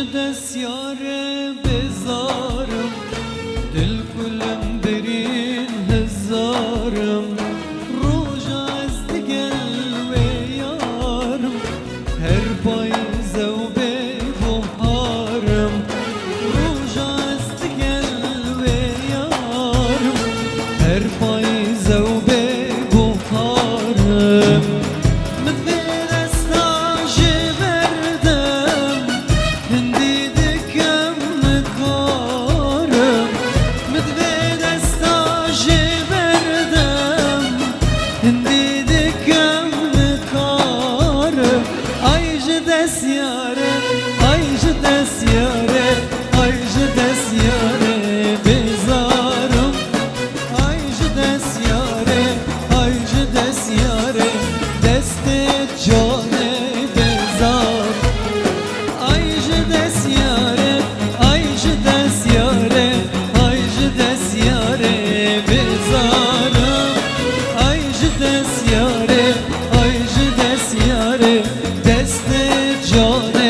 دستیاره بزارم دل کلم برین هزارم روز از دگل و یارم هر پاییزه و به بهارم روز از دگل و یارم هر پاییزه و به بهارم دستیاره بزارم دستیاره دست جان بزار دستیاره بزارم دستیاره دست جان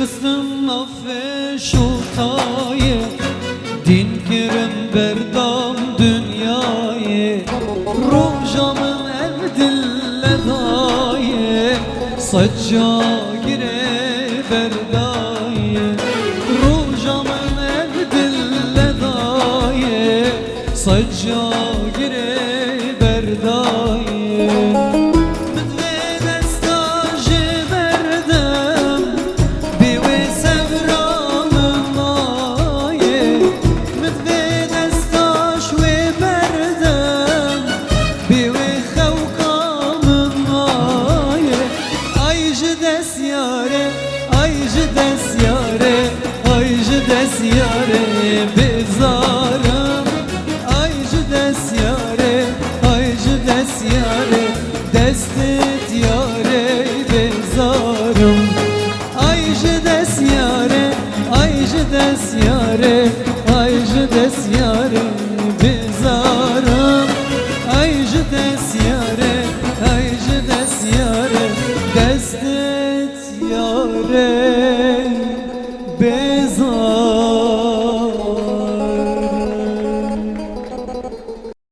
خستم افش و تایه دین کرم بردام dünyayı روژامın ev dille dayı sacca gire berdayı روژامın ev dille dayı sacca gire berdayı دستیاره بزارم دستیاره دست دیاره بزارم دستیاره دستیاره